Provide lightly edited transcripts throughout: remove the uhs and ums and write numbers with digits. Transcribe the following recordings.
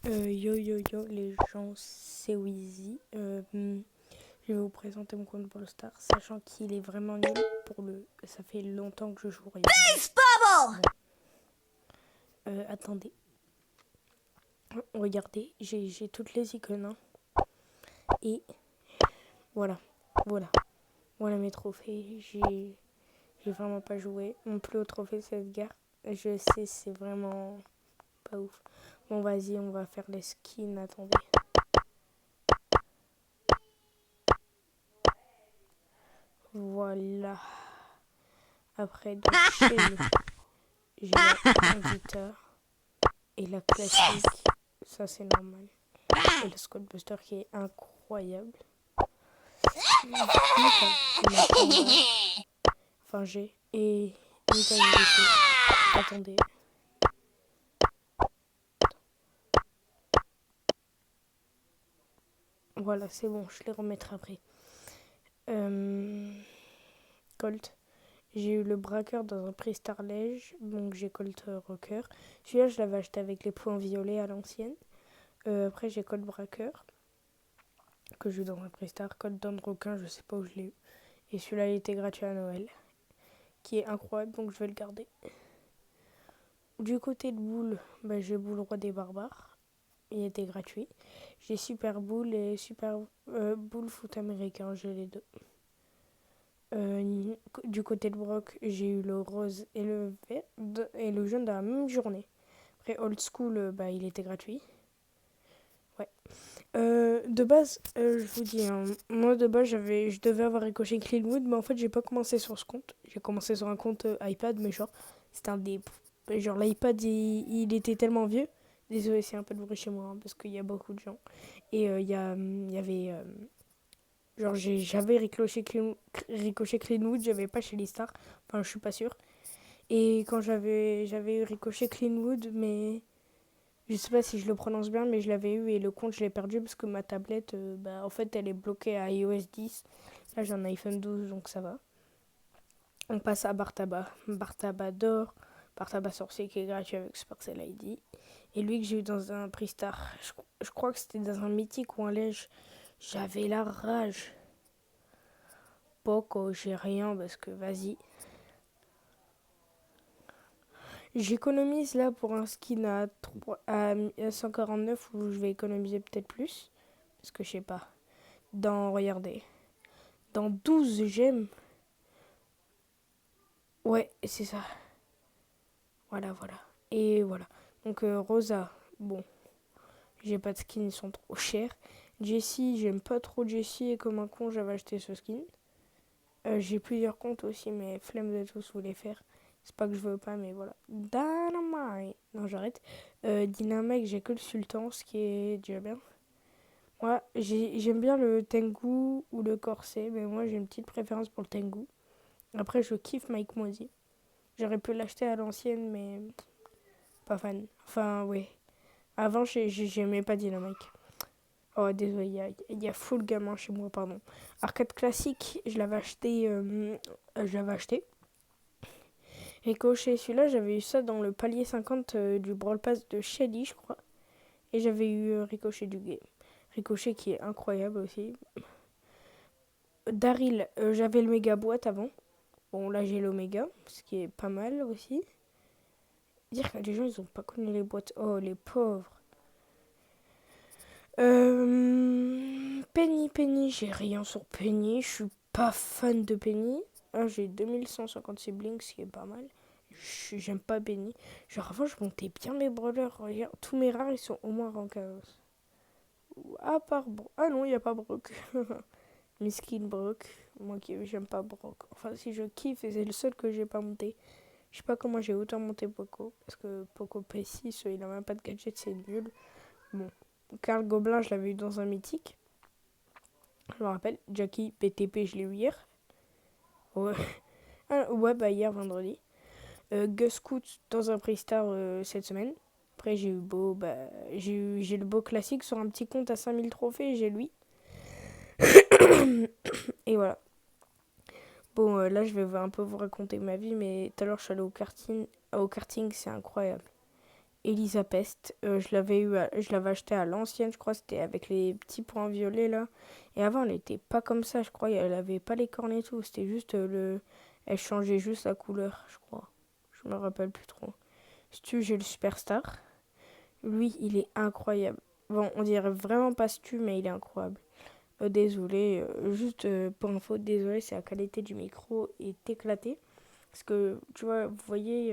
Yo yo yo les gens, c'est Wheezy. Je vais vous présenter mon compte Brawl Stars, sachant qu'il est vraiment nul Ça fait longtemps que je joue, regardez. Bon, attendez, regardez, j'ai toutes les icônes, hein. Et voilà, voilà, voilà mes trophées. J'ai vraiment pas joué. Mon plus haut trophée c'est Edgar. Je sais, c'est vraiment pas ouf. Bon, vas-y, on va faire les skins. Attendez. Voilà. Après, donc, chez nous, j'ai la visiteur et la classique. Ça, c'est normal. Et le Squad Buster qui est incroyable. Enfin, j'ai. Et Nita GDP. Attendez. Voilà, c'est bon, je les remettrai après. Colt. J'ai eu le braqueur dans un prix Starlège, donc j'ai Colt Rocker. Celui-là, je l'avais acheté avec les points violets à l'ancienne. Après, j'ai Colt Braqueur, que j'ai eu dans un prix Star. Colt Don Roquin, je sais pas où je l'ai eu. Et celui-là, il était gratuit à Noël, qui est incroyable, donc je vais le garder. Du côté de Boule, bah, j'ai Boule Roi des Barbares. Il était gratuit. J'ai Super Boule et Super Boule Foot Américain, j'ai les deux. Du côté de Brock, j'ai eu le rose et le vert et le jaune dans la même journée. Après Old School, bah, il était gratuit. Ouais. De base, je vous dis, hein, moi de base, je devais avoir ricoché Cleanwood, mais en fait, j'ai pas commencé sur ce compte. J'ai commencé sur un compte iPad, mais genre, c'était un des. Genre, l'iPad, il était tellement vieux. Désolé, c'est un peu de bruit chez moi, hein, parce qu'il y a beaucoup de gens. Et il y avait. Genre, j'avais ricochet Cleanwood, j'avais pas chez les stars. Enfin, je suis pas sûre. Et quand j'avais eu ricochet Cleanwood, mais je sais pas si je le prononce bien, mais je l'avais eu et le compte, je l'ai perdu parce que ma tablette, bah, en fait, elle est bloquée à iOS 10. Là, j'ai un iPhone 12, donc ça va. On passe à Bartaba. Bartaba d'or. Bartaba sorcier qui est gratuit avec Sparcel ID. Et lui que j'ai eu dans un prix star. Je crois que c'était dans un mythique ou un lège. J'avais la rage. Poco, j'ai rien parce que vas-y. J'économise là pour un skin à 149 où je vais économiser peut-être plus. Parce que je sais pas. Regardez. Dans 12 gemmes. Ouais, c'est ça. Voilà, voilà. Et voilà. Donc Rosa, bon. J'ai pas de skin, ils sont trop chers. Jessie, j'aime pas trop Jessie et comme un con, j'avais acheté ce skin. J'ai plusieurs comptes aussi, mais flemme de tous vous les faire. C'est pas que je veux pas, mais voilà. Dynamite. Non, j'arrête. Dynamite, j'ai que le Sultan, ce qui est déjà bien. Moi, j'aime bien le Tengu ou le Corset, mais moi j'ai une petite préférence pour le Tengu. Après, je kiffe Mike Mozy. J'aurais pu l'acheter à l'ancienne, mais pas fan. Enfin, ouais. Avant, j'aimais pas Dynamite. Oh, désolé, il y a full gamin chez moi, pardon. Arcade classique, je l'avais acheté. Ricochet, celui-là, j'avais eu ça dans le palier 50 du Brawl Pass de Shelly, je crois. Et j'avais eu Ricochet du game. Ricochet qui est incroyable aussi. Daryl, j'avais le méga boîte avant. Bon, là j'ai l'oméga, ce qui est pas mal aussi. Dire que les gens, ils ont pas connu les boîtes. Oh, les pauvres. Penny, j'ai rien sur Penny. Je suis pas fan de Penny. Ah, j'ai 2156 blinks, ce qui est pas mal. J'aime pas Penny. Genre avant, je montais bien mes brawlers. Regarde, tous mes rares, ils sont au moins rang 15. À part Brock. Ah non, il n'y a pas Brock. Miskin Brock. Moi qui j'aime pas Brock. Enfin, si je kiffe, et c'est le seul que j'ai pas monté. Je sais pas comment j'ai autant monté Poco. Parce que Poco P6, il a même pas de gadget, c'est nul. Bon. Karl Gobelin, je l'avais eu dans un mythique. Je me rappelle. Jackie PTP, je l'ai eu hier. Ouais. Ah, ouais, bah hier, vendredi. Gus Scoot dans un Prix-Star cette semaine. Après, j'ai le beau classique sur un petit compte à 5000 trophées, j'ai lui. Et voilà. Bon, là, je vais un peu vous raconter ma vie, mais tout à l'heure, je suis allée au karting. Au karting, c'est incroyable. Elisapest. Je l'avais acheté à l'ancienne, je crois, c'était avec les petits points violets là. Et avant, elle était pas comme ça, je crois. Elle avait pas les cornes et tout. C'était juste elle changeait juste la couleur, je crois. Je me rappelle plus trop. Stu, j'ai le Superstar. Lui, il est incroyable. Bon, on dirait vraiment pas Stu, mais il est incroyable. Désolé, juste pour info, désolé si la qualité du micro est éclatée. Parce que, tu vois, vous voyez,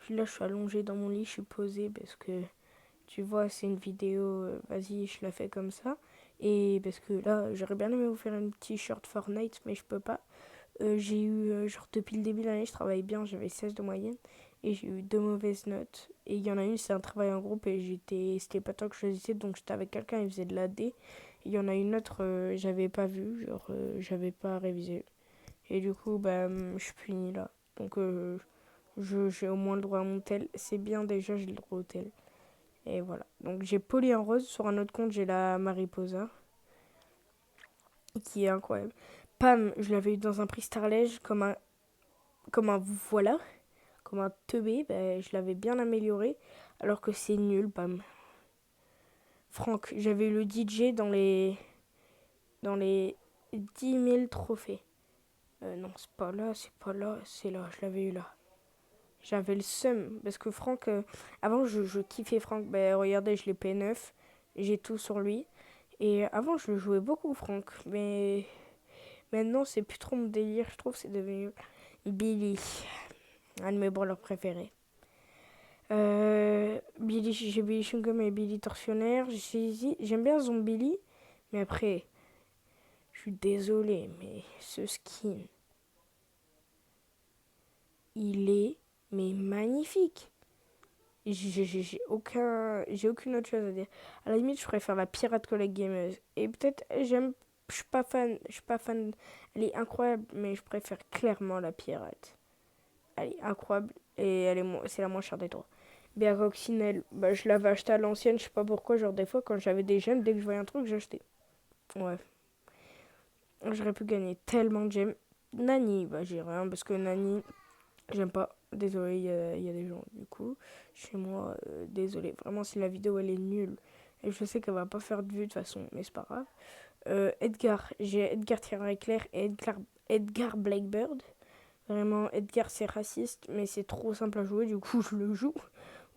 là, je suis allongée dans mon lit, je suis posée parce que, tu vois, c'est une vidéo, vas-y, je la fais comme ça. Et parce que là, j'aurais bien aimé vous faire une petite short Fortnite, mais je peux pas. J'ai eu, genre, depuis le début de l'année, je travaille bien, j'avais 16 de moyenne. Et j'ai eu 2 mauvaises notes. Et il y en a une, c'est un travail en groupe et c'était pas toi que je choisissais, donc j'étais avec quelqu'un, il faisait de la D. Il y en a une autre, j'avais pas vu, genre, j'avais pas révisé. Et du coup, bah, je suis punie là. Donc, j'ai au moins le droit à mon tel. C'est bien déjà, j'ai le droit au tel. Et voilà. Donc, j'ai Poli en rose. Sur un autre compte, j'ai la Mariposa, qui est incroyable. Pam, je l'avais eu dans un prix Starlège comme un voilà, comme un teubé. Bah, je l'avais bien amélioré, alors que c'est nul, Pam. Franck, j'avais eu le DJ dans les 10 000 trophées. Non, c'est pas là, c'est là, je l'avais eu là. J'avais le seum, parce que Franck, avant je kiffais Franck, ben regardez, je l'ai P9, j'ai tout sur lui. Et avant je le jouais beaucoup Franck, mais maintenant c'est plus trop mon délire, je trouve que c'est devenu Billy, un de mes brawlers préférés. Billy, j'ai Billy Chewing-Gum et Billy Tortionnaire, j'aime bien Zombie, mais après, je suis désolé, mais ce skin, il est mais magnifique. J'ai aucune autre chose à dire. À la limite, je préfère la Pirate Collect Gameuse. Et peut-être, je suis pas fan, elle est incroyable, mais je préfère clairement la Pirate. Elle est incroyable et c'est la moins chère des trois. Bien Coccinelle, bah, je l'avais acheté à l'ancienne, je sais pas pourquoi, genre des fois quand j'avais des gemmes, dès que je voyais un truc, j'achetais. Ouais, j'aurais pu gagner tellement de gemmes. Nani, bah j'ai rien parce que Nani, j'aime pas. Désolé, il y a des gens du coup. Chez moi, désolé. Vraiment, si la vidéo elle est nulle. Et je sais qu'elle va pas faire de vue de toute façon, mais c'est pas grave. Edgar, j'ai Edgar Thierry Claire et Edgar Blackbird. Vraiment, Edgar c'est raciste, mais c'est trop simple à jouer, du coup je le joue.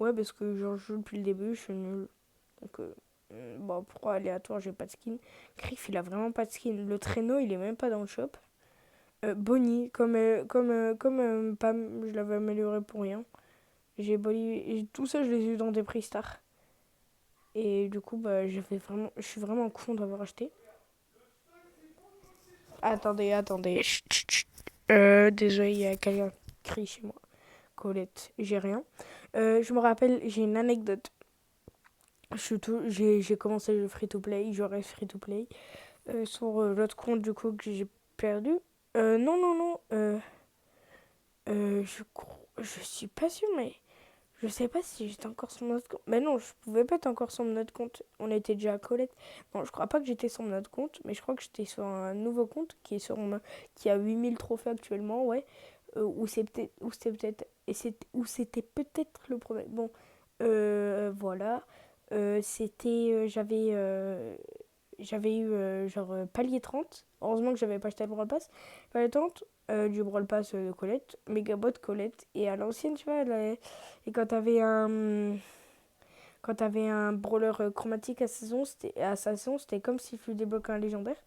Ouais, parce que genre, je joue depuis le début, je suis nul. Donc, bon, pour aléatoire, j'ai pas de skin. Griff, il a vraiment pas de skin. Le traîneau, il est même pas dans le shop. Bonnie, comme Pam, je l'avais amélioré pour rien. J'ai Bonnie, tout ça, je les ai eu dans des prix stars. Et du coup, bah, je suis vraiment con d'avoir acheté. Attendez. Chut, chut, chut. Désolé, il y a quelqu'un qui crie chez moi. Colette, j'ai rien. Je me rappelle, j'ai une anecdote. J'ai commencé le free-to-play, je reste free-to-play. Sur l'autre compte, du coup, que j'ai perdu. Non. Je suis pas sûre, mais je sais pas si j'étais encore sur mon autre compte. Mais non, je pouvais pas être encore sur mon autre compte. On était déjà à Colette. Non, je crois pas que j'étais sur mon autre compte, mais je crois que j'étais sur un nouveau compte qui a 8000 trophées actuellement, ouais. Où c'était peut-être le problème. Bon, voilà. J'avais eu genre palier 30. Heureusement que j'avais pas acheté le Brawl Pass. Palier 30 du Brawl Pass de Colette. Megabot Colette. Et à l'ancienne, tu vois, et quand t'avais un brawler chromatique à sa saison, c'était comme si tu débloquais un légendaire.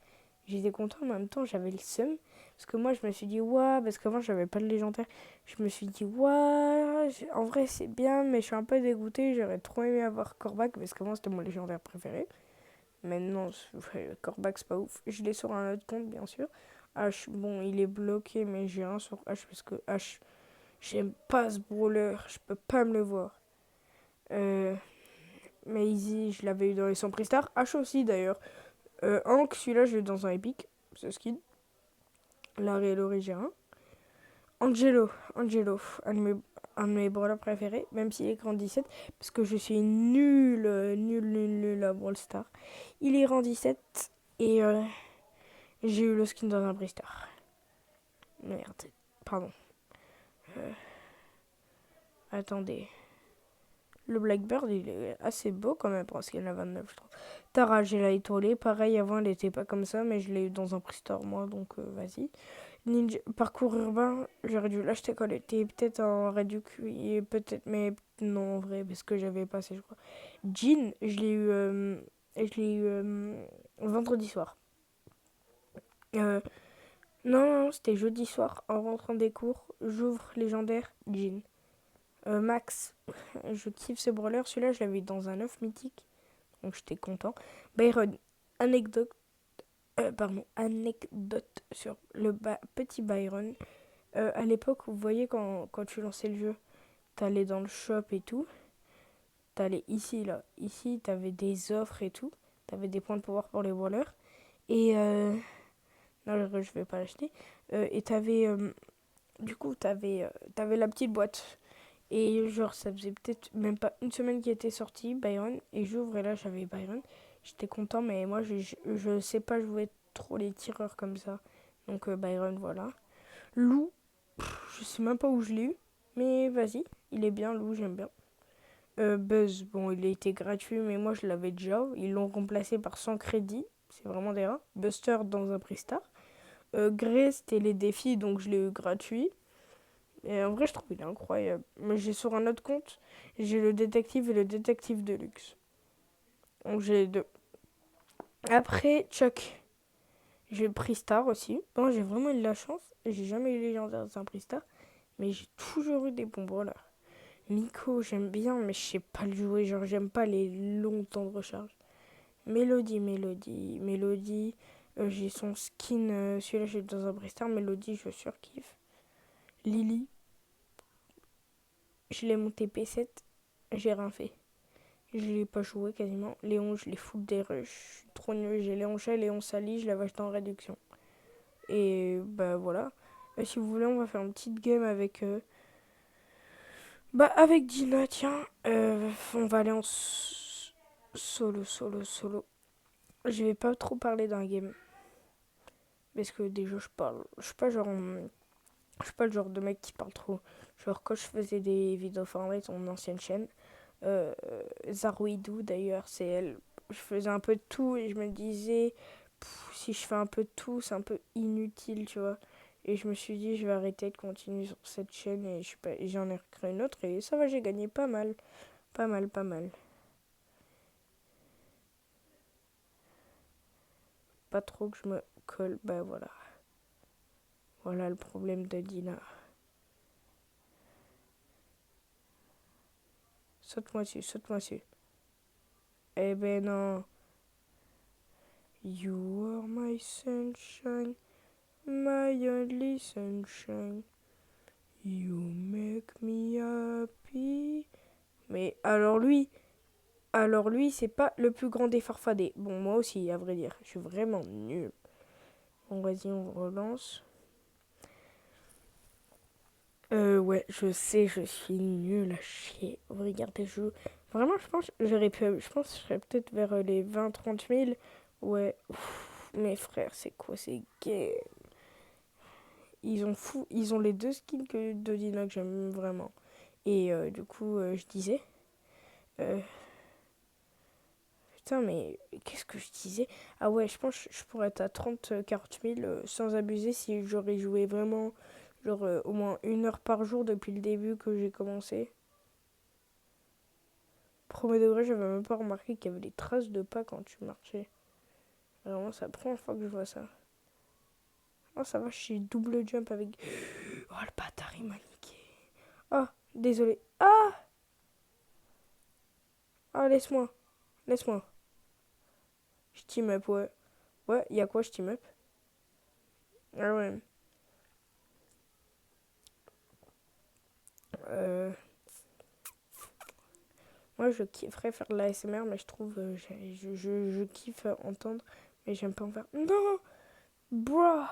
J'étais content, en même temps, j'avais le seum. Parce que moi, je me suis dit, ouah, parce qu'avant, j'avais pas de légendaire. Je me suis dit, ouah, en vrai, c'est bien, mais je suis un peu dégoûtée. J'aurais trop aimé avoir Corbac, parce qu'avant, c'était mon légendaire préféré. Maintenant, Corbac, c'est pas ouf. Je l'ai sur un autre compte, bien sûr. H, bon, il est bloqué, mais j'ai un sur H, parce que H, j'aime pas ce brawler. Je peux pas me le voir. Euh, mais Easy, je l'avais eu dans les 100 Prix-Star. H aussi, d'ailleurs. Hank, celui-là, je l'ai eu dans un Epic. Ce skin. Larry et Laurie, j'ai un. Angelo, un de mes brawlers préférés, même s'il est grand 17, parce que je suis nul à Brawl Star. Il est rang 17 et j'ai eu le skin dans un Bristar. Merde, pardon. Euh, Attendez. Le Blackbird, il est assez beau quand même parce qu'il y en a 29, je trouve. Tara, j'ai la étoilée. Pareil, avant, elle n'était pas comme ça, mais je l'ai eu dans un prix store, moi, donc vas-y. Ninja Parcours urbain, j'aurais dû l'acheter quand elle était peut-être en réduit, peut-être, mais non, en vrai, parce que j'avais pas assez, je crois. Jean, je l'ai eu vendredi soir. Euh, non, c'était jeudi soir, en rentrant des cours, j'ouvre légendaire, Jean. Max, je kiffe ce brawler, celui-là, je l'avais dans un œuf mythique, donc j'étais content. Byron, anecdote, anecdote sur le petit Byron. À l'époque, vous voyez, quand tu lançais le jeu, t'allais dans le shop et tout. T'allais ici, là. Ici, t'avais des offres et tout. T'avais des points de pouvoir pour les brawlers. Et non, je vais pas l'acheter. Et t'avais... du coup, t'avais la petite boîte. Et genre, ça faisait peut-être même pas une semaine qu'il était sorti, Byron. Et j'ouvre et là, j'avais Byron. J'étais content, mais moi, je sais pas jouer trop les tireurs comme ça. Donc, Byron, voilà. Lou, je sais même pas où je l'ai eu. Mais vas-y, il est bien, Lou, j'aime bien. Buzz, bon, il a été gratuit, mais moi, je l'avais déjà. Ils l'ont remplacé par 100 crédits. C'est vraiment des rats. Buster dans un prix star. Grey, c'était les défis, donc je l'ai eu gratuit. Et en vrai, je trouve qu'il est incroyable. Mais j'ai sur un autre compte, j'ai le détective et le détective de luxe. Donc j'ai les deux. Après, Chuck, j'ai le prix star aussi. Bon, j'ai vraiment eu de la chance. J'ai jamais eu légendaire dans un prix star. Mais j'ai toujours eu des bons brawlers. Nico, j'aime bien, mais je sais pas le jouer. Genre, j'aime pas les longs temps de recharge. Mélodie. J'ai son skin. Celui-là, j'ai dans un prix star. Mélodie, je surkiffe. Lily, je l'ai monté P7. J'ai rien fait. Je l'ai pas joué quasiment. Léon, je l'ai full des rushs. Je suis trop nul. J'ai Léon Chat, Léon Sali, je l'avais acheté en réduction. Et bah voilà. Si vous voulez, on va faire une petite game avec. Avec Dina, tiens. On va aller en solo. Je vais pas trop parler d'un game. Parce que déjà, je parle. Je suis pas genre. Je suis pas le genre de mec qui parle trop. Genre, quand je faisais des vidéos Fortnite sur mon ancienne chaîne, euh, Zarouidou d'ailleurs, c'est elle. Je faisais un peu de tout et je me disais, si je fais un peu de tout, c'est un peu inutile, tu vois. Et je me suis dit, je vais arrêter de continuer sur cette chaîne et j'en ai recréé une autre et ça va, j'ai gagné pas mal. Pas mal. Pas trop que je me colle, bah voilà. Voilà le problème de Dina. Saute-moi dessus. Eh ben non. You are my sunshine, my only sunshine. You make me happy. Mais alors lui, c'est pas le plus grand des farfadets. Bon, moi aussi, à vrai dire. Je suis vraiment nul. Bon, vas-y, on relance. Ouais, je sais, je suis nul à chier. Regardez, vraiment, je pense que je serais peut-être vers les 20-30 000. Ouais, ouf, mes frères, c'est quoi ces gays? Ils ont les deux skins de Dina que j'aime vraiment. Et du coup, je disais, euh, putain, mais qu'est-ce que je disais? Ah ouais, je pense que je pourrais être à 30-40 000 sans abuser si j'aurais joué vraiment, genre au moins 1 heure par jour depuis le début que j'ai commencé. Premier degré, j'avais même pas remarqué qu'il y avait des traces de pas quand tu marchais. Vraiment, c'est la première fois que je vois ça. Oh, ça va, je suis double jump avec. Oh, le bâtard, il m'a niqué. Oh, désolé. Ah, laisse-moi. Je team up, ouais. Ouais, y a quoi, je team up? Ah ouais. Euh, Moi, je kifferais faire de la l'ASMR, mais je trouve. Je kiffe entendre, mais j'aime pas en faire. Non! Bro!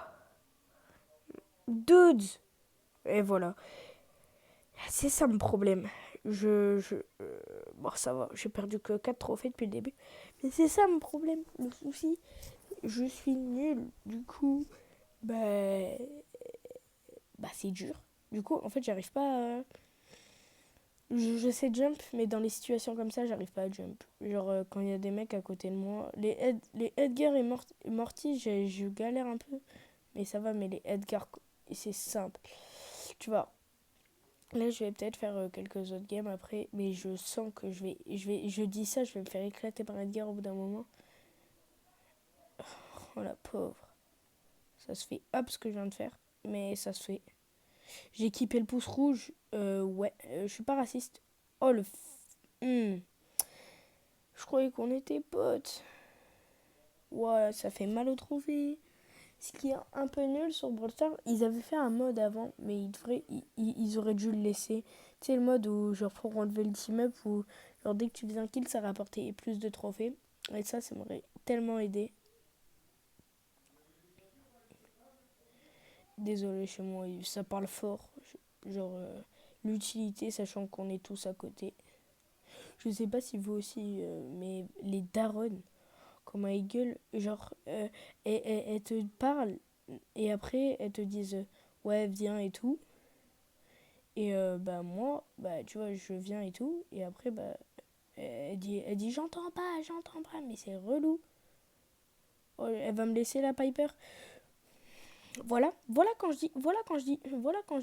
Dudes! Et voilà. C'est ça mon problème. Bon, ça va, j'ai perdu que 4 trophées depuis le début. Mais c'est ça mon problème. Le souci, je suis nul. Du coup, bah. Bah, c'est dur. Du coup, en fait, j'arrive pas à. Je sais jump, mais dans les situations comme ça, j'arrive pas à jump. Genre, quand il y a des mecs à côté de moi. Les Edgar et Morty, je galère un peu. Mais ça va, mais les Edgar, c'est simple. Tu vois, là, je vais peut-être faire quelques autres games après. Mais je sens que je dis ça, je vais me faire éclater par Edgar au bout d'un moment. Oh la pauvre. Ça se fait hop ce que je viens de faire. Mais ça se fait. J'ai équipé le pouce rouge. Ouais, je suis pas raciste. Oh le. Je croyais qu'on était potes. Ouais, ça fait mal au trophée. Ce qui est un peu nul sur Brawl Stars, ils avaient fait un mode avant, mais ils auraient dû le laisser. Tu sais, le mode où, genre, pour enlever le team-up, où, genre, dès que tu faisais un kill, ça rapportait plus de trophées. Et ça m'aurait tellement aidé. Désolé chez moi, ça parle fort. Genre, l'utilité, sachant qu'on est tous à côté. Je sais pas si vous aussi, mais les darons, comment ils gueulent, genre, elles te parlent et après elles te disent ouais, viens et tout. Et bah, moi, bah, tu vois, je viens et tout. Et après, bah, elle dit j'entends pas, mais c'est relou. Oh, elle va me laisser la Piper. Voilà quand je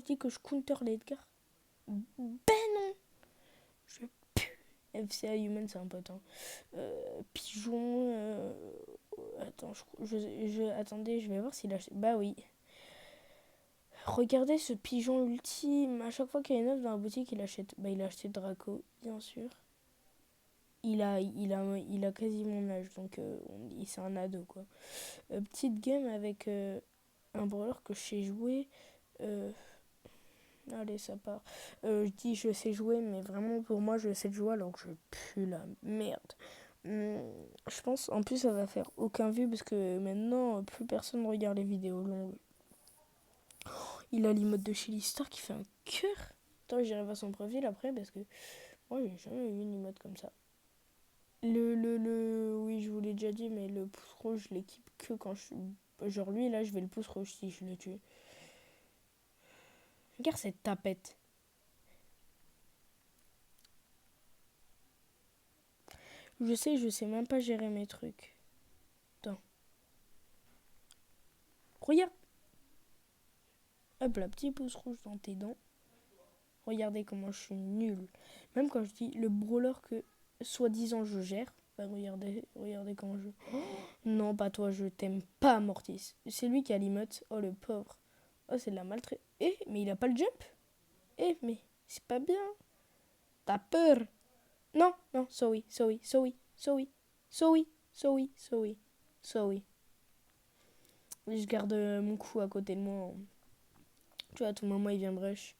dis que je counter l'Edgar. Ben non, je pue. FCA Human, c'est un pote. Hein. Pigeon. Attends, attendez, je vais voir s'il a. Bah oui. Regardez ce pigeon ultime. À chaque fois qu'il y a une offre dans la boutique, il achète. Bah, il a acheté Draco, bien sûr. Il a quasi mon âge, donc c'est un ado, quoi. Petite game avec un brawler que je sais jouer. Euh, Allez, ça part. Je dis je sais jouer, mais vraiment pour moi, je sais jouer alors que je pue la merde. Je pense, en plus, ça va faire aucun vue parce que maintenant, plus personne regarde les vidéos longues. Il a l'emote de Chili Star qui fait un cœur. Attends, j'irai voir son profil après parce que moi, j'ai jamais eu une emote comme ça. Oui, je vous l'ai déjà dit, mais le pouce rouge, je l'équipe que quand je suis. Genre lui, là, je vais le pouce rouge si je le tue. Regarde cette tapette. Je sais même pas gérer mes trucs. Attends. Regarde. Hop, la petite pouce rouge dans tes dents. Regardez comment je suis nulle. Même quand je dis le brawler que soi-disant je gère. Bah regardez comment je. Non, pas toi, je t'aime pas, Mortis. C'est lui qui a l'emote. Oh, le pauvre. Oh, c'est de la maltraitance. Mais il a pas le jump. Mais c'est pas bien. T'as peur. Non, non, sorry. Je garde mon cou à côté de moi. Tu vois, à tout moment, il vient me rush.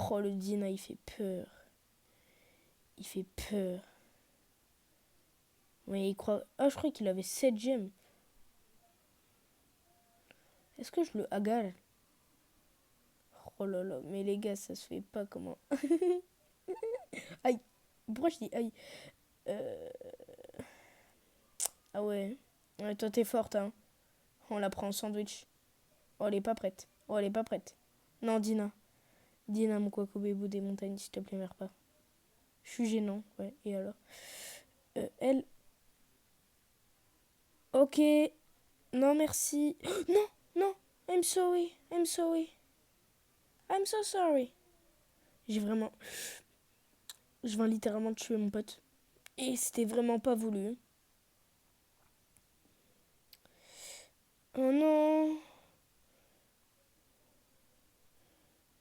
Oh, le Dina, il fait peur. Il fait peur. Mais il croit. Ah, je croyais qu'il avait 7 gemmes. Est-ce que je le hagale? Oh là là, mais les gars, ça se fait pas comment. Aïe. Pourquoi je dis aïe? euh... Ah ouais. Ouais, toi, t'es forte, hein. On la prend en sandwich. Oh, elle est pas prête. Oh, elle est pas prête. Non, Dina. Dina, mon coco bébou des montagnes, s'il te plaît, meurs pas. Je suis gênant, ouais. Et alors elle. Ok. Non, merci. Non, non. I'm sorry. I'm sorry. I'm so sorry. J'ai vraiment. Je viens littéralement de tuer mon pote. Et c'était vraiment pas voulu. Oh non.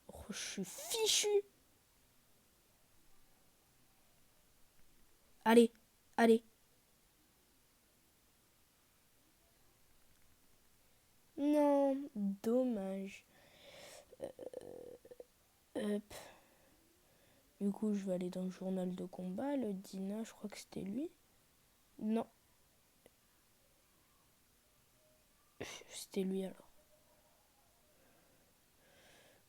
Oh, je suis fichu. Allez, allez. Non, dommage. Hop. Du coup, je vais aller dans le journal de combat. Le Dina, je crois que c'était lui. Non, c'était lui alors.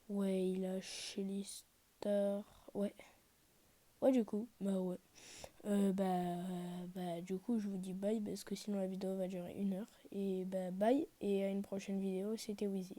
Ouais, il a chez les stars. Ouais. Ouais, du coup, bah ouais. Du coup, je vous dis bye parce que sinon la vidéo va durer 1 heure. Et bah, bye et à une prochaine vidéo. C'était Wheezy.